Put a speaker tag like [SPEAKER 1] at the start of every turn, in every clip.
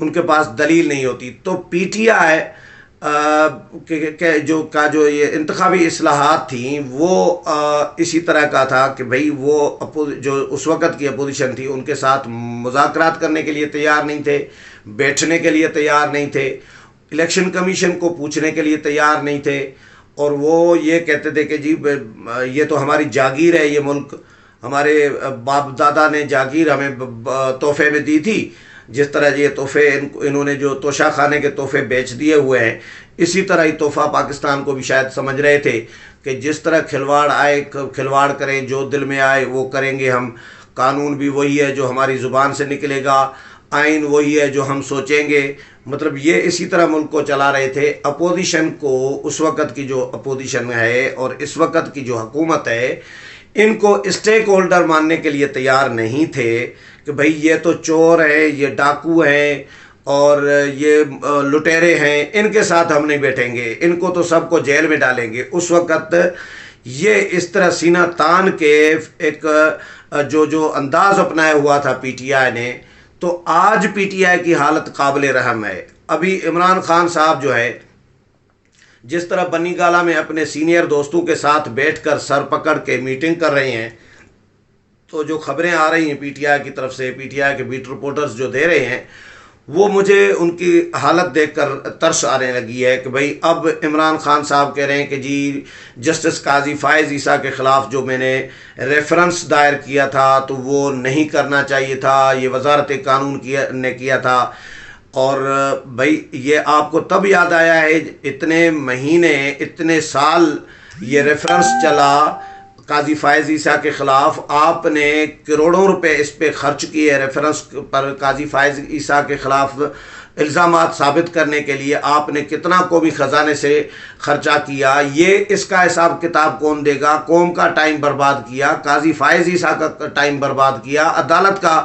[SPEAKER 1] ان کے پاس دلیل نہیں ہوتی. تو پی ٹی آئی جو یہ انتخابی اصلاحات تھیں وہ اسی طرح کا تھا کہ بھئی وہ جو اس وقت کی اپوزیشن تھی ان کے ساتھ مذاکرات کرنے کے لیے تیار نہیں تھے، بیٹھنے کے لیے تیار نہیں تھے، الیکشن کمیشن کو پوچھنے کے لیے تیار نہیں تھے، اور وہ یہ کہتے تھے کہ جی یہ تو ہماری جاگیر ہے، یہ ملک ہمارے باپ دادا نے جاگیر ہمیں تحفے میں دی تھی، جس طرح یہ تحفے انہوں نے جو توشہ خانے کے تحفے بیچ دیے ہوئے ہیں، اسی طرح ہی تحفہ پاکستان کو بھی شاید سمجھ رہے تھے کہ جس طرح کھلواڑ آئے کھلواڑ کریں، جو دل میں آئے وہ کریں گے ہم، قانون بھی وہی ہے جو ہماری زبان سے نکلے گا، آئین وہی ہے جو ہم سوچیں گے. مطلب یہ اسی طرح ملک کو چلا رہے تھے. اپوزیشن کو، اس وقت کی جو اپوزیشن ہے اور اس وقت کی جو حکومت ہے، ان کو اسٹیک ہولڈر ماننے کے لیے تیار نہیں تھے کہ بھئی یہ تو چور ہیں، یہ ڈاکو ہیں اور یہ لٹیرے ہیں، ان کے ساتھ ہم نہیں بیٹھیں گے، ان کو تو سب کو جیل میں ڈالیں گے. اس وقت یہ اس طرح سینہ تان کے ایک جو انداز اپنایا ہوا تھا پی ٹی آئی نے. تو آج پی ٹی آئی کی حالت قابل رحم ہے. ابھی عمران خان صاحب جو ہے جس طرح بنی گالہ میں اپنے سینئر دوستوں کے ساتھ بیٹھ کر سر پکڑ کے میٹنگ کر رہے ہیں، تو جو خبریں آ رہی ہیں پی ٹی آئی کی طرف سے، پی ٹی آئی کے بیٹ رپورٹرز جو دے رہے ہیں، وہ مجھے ان کی حالت دیکھ کر ترس آنے لگی ہے کہ بھئی اب عمران خان صاحب کہہ رہے ہیں کہ جی جسٹس قاضی فائز عیسیٰ کے خلاف جو میں نے ریفرنس دائر کیا تھا تو وہ نہیں کرنا چاہیے تھا، یہ وزارت قانون نے کیا تھا. اور بھئی یہ آپ کو تب یاد آیا ہے، اتنے مہینے اتنے سال یہ ریفرنس چلا قاضی فائز عیسیٰ کے خلاف، آپ نے کروڑوں روپے اس پہ خرچ کیے ریفرنس پر قاضی فائز عیسیٰ کے خلاف الزامات ثابت کرنے کے لیے، آپ نے کتنا قومی خزانے سے خرچہ کیا. یہ اس کا حساب کتاب کون دے گا؟ قوم کا ٹائم برباد کیا، قاضی فائز عیسیٰ کا ٹائم برباد کیا، عدالت کا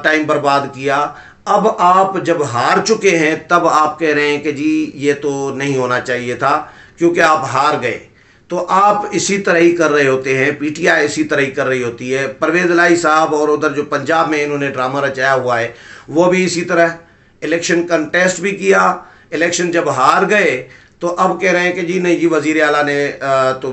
[SPEAKER 1] ٹائم برباد کیا. اب آپ جب ہار چکے ہیں تب آپ کہہ رہے ہیں کہ جی یہ تو نہیں ہونا چاہیے تھا کیونکہ آپ ہار گئے. تو آپ اسی طرح ہی کر رہے ہوتے ہیں، پی ٹی آئی اسی طرح ہی کر رہی ہوتی ہے. پرویز الہی صاحب اور ادھر جو پنجاب میں انہوں نے ڈرامہ رچایا ہوا ہے وہ بھی اسی طرح الیکشن کنٹیسٹ بھی کیا، الیکشن جب ہار گئے تو اب کہہ رہے ہیں کہ جی نہیں جی وزیر اعلیٰ نے تو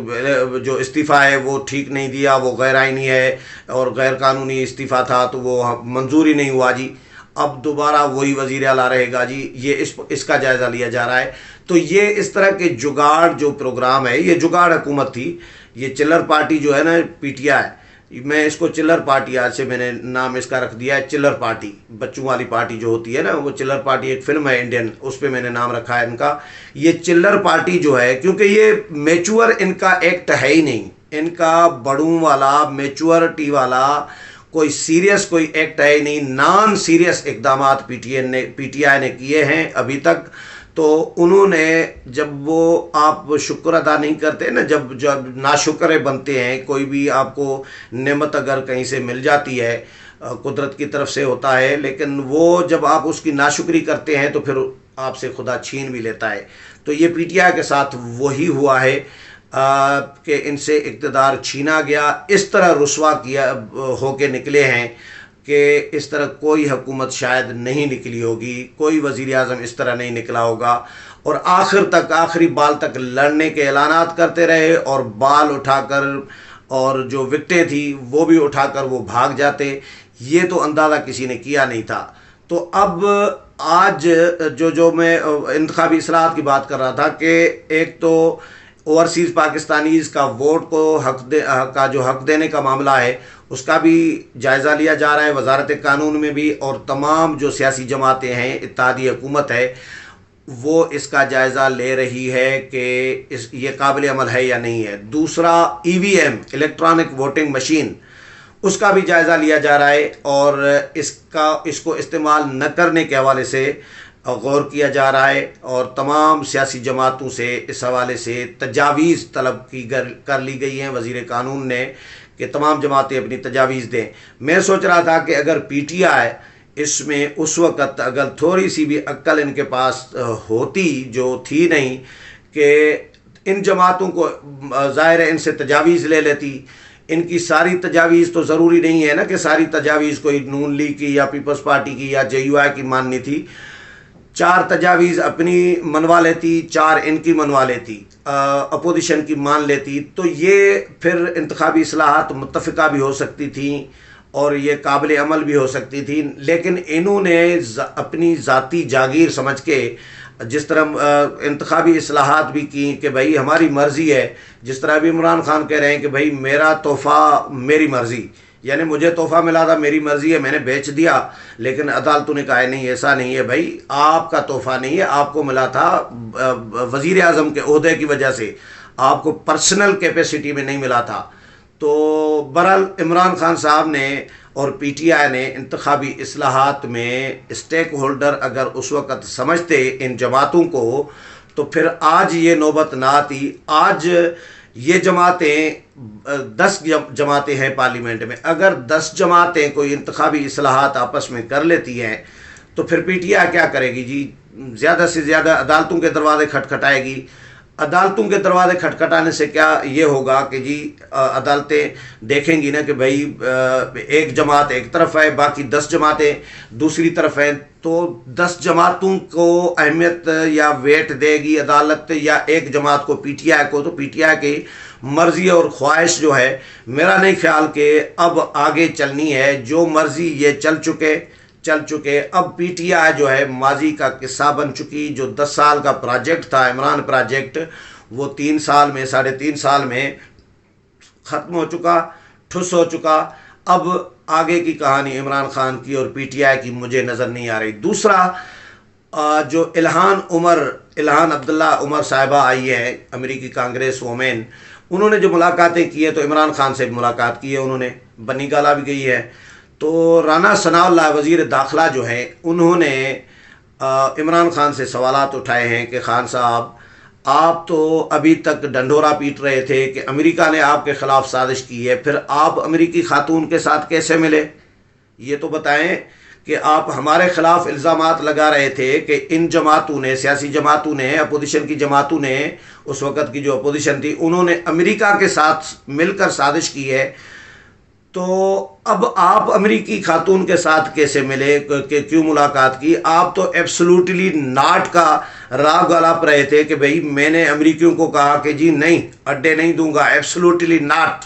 [SPEAKER 1] جو استعفیٰ ہے وہ ٹھیک نہیں دیا، وہ غیر آئینی ہے اور غیر قانونی استعفیٰ تھا تو وہ منظور ہی نہیں ہوا جی. اب دوبارہ وہی وزیر اعلیٰ رہے گا جی. یہ اس کا جائزہ لیا جا رہا ہے. تو یہ اس طرح کے جگاڑ جو پروگرام ہے، یہ جگاڑ حکومت تھی. یہ چلر پارٹی جو ہے نا پی ٹی آئی، میں اس کو چلر پارٹی آج سے میں نے نام اس کا رکھ دیا ہے چلر پارٹی. بچوں والی پارٹی جو ہوتی ہے نا وہ چلر پارٹی، ایک فلم ہے انڈین، اس پہ میں نے نام رکھا ہے ان کا. یہ چلر پارٹی جو ہے کیونکہ یہ میچور ان کا ایکٹ ہے ہی نہیں، ان کا بڑوں والا میچورٹی والا کوئی سیریس کوئی ایکٹ ہے ہی نہیں. نان سیریس اقدامات پی ٹی آئی نے کیے ہیں ابھی تک. تو انہوں نے جب وہ آپ شکر ادا نہیں کرتے نا، جب ناشکرے بنتے ہیں، کوئی بھی آپ کو نعمت اگر کہیں سے مل جاتی ہے قدرت کی طرف سے ہوتا ہے، لیکن وہ جب آپ اس کی ناشکری کرتے ہیں تو پھر آپ سے خدا چھین بھی لیتا ہے. تو یہ پی ٹی آئی کے ساتھ وہی ہوا ہے کہ ان سے اقتدار چھینا گیا. اس طرح رسوا کیا ہو کے نکلے ہیں کہ اس طرح کوئی حکومت شاید نہیں نکلی ہوگی، کوئی وزیر اعظم اس طرح نہیں نکلا ہوگا. اور آخر تک، آخری بال تک لڑنے کے اعلانات کرتے رہے اور بال اٹھا کر اور جو وکٹیں تھی وہ بھی اٹھا کر وہ بھاگ جاتے. یہ تو اندازہ کسی نے کیا نہیں تھا. تو اب آج جو میں انتخابی اصلاحات کی بات کر رہا تھا کہ ایک تو اوورسیز پاکستانیز کا ووٹ کو حق دینے کا معاملہ ہے، اس کا بھی جائزہ لیا جا رہا ہے وزارت قانون میں بھی، اور تمام جو سیاسی جماعتیں ہیں، اتحادی حکومت ہے، وہ اس کا جائزہ لے رہی ہے کہ یہ قابل عمل ہے یا نہیں ہے. دوسرا ای وی ایم، الیکٹرانک ووٹنگ مشین، اس کا بھی جائزہ لیا جا رہا ہے اور اس کو استعمال نہ کرنے کے حوالے سے غور کیا جا رہا ہے. اور تمام سیاسی جماعتوں سے اس حوالے سے تجاویز طلب کر لی گئی ہیں وزیر قانون نے کہ تمام جماعتیں اپنی تجاویز دیں. میں سوچ رہا تھا کہ اگر پی ٹی آئی اس میں اس وقت اگر تھوڑی سی بھی عقل ان کے پاس ہوتی، جو تھی نہیں، کہ ان جماعتوں کو ظاہر ہے ان سے تجاویز لے لیتی، ان کی ساری تجاویز تو ضروری نہیں ہے نا کہ ساری تجاویز کوئی نون لیگ کی یا پیپلز پارٹی کی یا JUI کی ماننی تھی. 4 تجاویز اپنی منوا لیتی، 4 ان کی منوا لیتی، اپوزیشن کی مان لیتی، تو یہ پھر انتخابی اصلاحات متفقہ بھی ہو سکتی تھیں اور یہ قابل عمل بھی ہو سکتی تھی. لیکن انہوں نے اپنی ذاتی جاگیر سمجھ کے جس طرح انتخابی اصلاحات بھی کی کہ بھائی ہماری مرضی ہے، جس طرح ابھی عمران خان کہہ رہے ہیں کہ بھائی میرا تحفہ میری مرضی، یعنی مجھے تحفہ ملا تھا، میری مرضی ہے، میں نے بیچ دیا. لیکن عدالتوں نے کہا ہے نہیں ایسا نہیں ہے بھائی، آپ کا تحفہ نہیں ہے، آپ کو ملا تھا وزیر اعظم کے عہدے کی وجہ سے، آپ کو پرسنل کیپیسٹی میں نہیں ملا تھا. تو بہرحال عمران خان صاحب نے اور PTI نے انتخابی اصلاحات میں اسٹیک ہولڈر اگر اس وقت سمجھتے ان جماعتوں کو تو پھر آج یہ نوبت نہ آتی. آج یہ جماعتیں 10 جماعتیں ہیں پارلیمنٹ میں، اگر 10 جماعتیں کوئی انتخابی اصلاحات آپس میں کر لیتی ہیں تو پھر PTI کیا کرے گی جی؟ زیادہ سے زیادہ عدالتوں کے دروازے کھٹکھٹائے گی. عدالتوں کے دروازے کھٹکھٹانے سے کیا یہ ہوگا کہ جی عدالتیں دیکھیں گی نا کہ بھائی ایک جماعت ایک طرف ہے، باقی 10 جماعتیں دوسری طرف ہیں، تو 10 جماعتوں کو اہمیت یا ویٹ دے گی عدالت یا ایک جماعت کو PTI کو؟ تو PTI کی مرضی اور خواہش جو ہے، میرا نہیں خیال کہ اب آگے چلنی ہے. جو مرضی یہ چل چکے. اب PTI جو ہے ماضی کا قصہ بن چکی. جو 10 سال کا پروجیکٹ تھا عمران پروجیکٹ، وہ 3 سال میں 3.5 سال میں ختم ہو چکا، ٹھس ہو چکا. اب آگے کی کہانی عمران خان کی اور PTI کی مجھے نظر نہیں آ رہی. دوسرا جو الہان عبداللہ عمر صاحبہ آئی ہے، امریکی کانگریس وومین، انہوں نے جو ملاقاتیں کی ہیں تو عمران خان سے بھی ملاقات کی ہے، انہوں نے بنی گالہ بھی گئی ہے. تو رانا ثناء اللہ وزیر داخلہ جو ہیں، انہوں نے عمران خان سے سوالات اٹھائے ہیں کہ خان صاحب آپ تو ابھی تک ڈنڈورا پیٹ رہے تھے کہ امریکہ نے آپ کے خلاف سازش کی ہے، پھر آپ امریکی خاتون کے ساتھ کیسے ملے؟ یہ تو بتائیں کہ آپ ہمارے خلاف الزامات لگا رہے تھے کہ ان جماعتوں نے، سیاسی جماعتوں نے، اپوزیشن کی جماعتوں نے، اس وقت کی جو اپوزیشن تھی، انہوں نے امریکہ کے ساتھ مل کر سازش کی ہے. تو اب آپ امریکی خاتون کے ساتھ کیسے ملے، کہ کیوں ملاقات کی؟ آپ تو ایبسلوٹلی ناٹ کا راگ الاپ رہے تھے کہ بھئی میں نے امریکیوں کو کہا کہ جی نہیں اڈے نہیں دوں گا، ایبسلوٹلی ناٹ.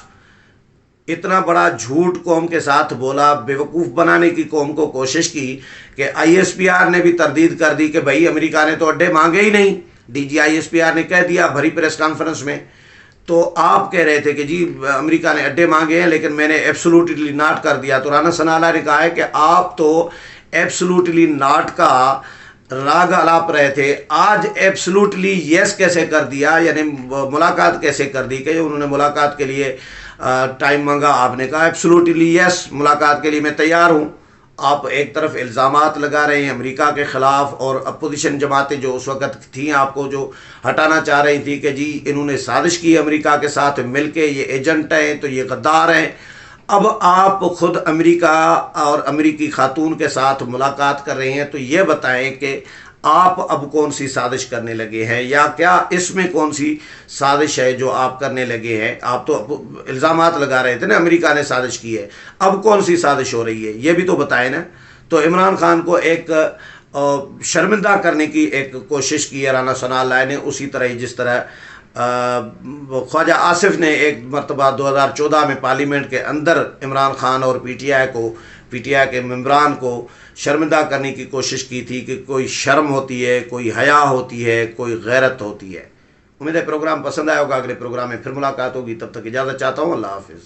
[SPEAKER 1] اتنا بڑا جھوٹ قوم کے ساتھ بولا، بیوقوف بنانے کی قوم کو کوشش کی کہ ISPR نے بھی تردید کر دی کہ بھئی امریکہ نے تو اڈے مانگے ہی نہیں. DG ISPR نے کہہ دیا بھری پریس کانفرنس میں. تو آپ کہہ رہے تھے کہ جی امریکہ نے اڈے مانگے ہیں لیکن میں نے ایبسلوٹلی ناٹ کر دیا. تو رانا ثناء اللہ نے کہا ہے کہ آپ تو ایبسلوٹلی ناٹ کا راگ الاپ رہے تھے، آج ایبسلوٹلی یس کیسے کر دیا؟ یعنی ملاقات کیسے کر دی کہ انہوں نے ملاقات کے لیے ٹائم مانگا، آپ نے کہا ایبسلوٹلی یس ملاقات کے لیے میں تیار ہوں. آپ ایک طرف الزامات لگا رہے ہیں امریکہ کے خلاف، اور اپوزیشن جماعتیں جو اس وقت تھیں آپ کو جو ہٹانا چاہ رہی تھی کہ جی انہوں نے سازش کی امریکہ کے ساتھ مل کے، یہ ایجنٹ ہیں تو یہ غدار ہیں. اب آپ خود امریکہ اور امریکی خاتون کے ساتھ ملاقات کر رہے ہیں، تو یہ بتائیں کہ آپ اب کون سی سازش کرنے لگے ہیں، یا کیا اس میں کون سی سازش ہے جو آپ کرنے لگے ہیں؟ آپ تو الزامات لگا رہے تھے نا امریکہ نے سازش کی ہے، اب کون سی سازش ہو رہی ہے یہ بھی تو بتائیں نا. تو عمران خان کو ایک شرمندہ کرنے کی ایک کوشش کی ہے رانا ثناء اللہ نے، اسی طرح جس طرح خواجہ آصف نے ایک مرتبہ 2014 میں پارلیمنٹ کے اندر عمران خان اور PTI کے ممبران کو شرمندہ کرنے کی کوشش کی تھی کہ کوئی شرم ہوتی ہے، کوئی حیا ہوتی ہے، کوئی غیرت ہوتی ہے. امید ہے پروگرام پسند آیا ہوگا، اگلے پروگرام میں پھر ملاقات ہوگی، تب تک اجازت چاہتا ہوں، اللہ حافظ.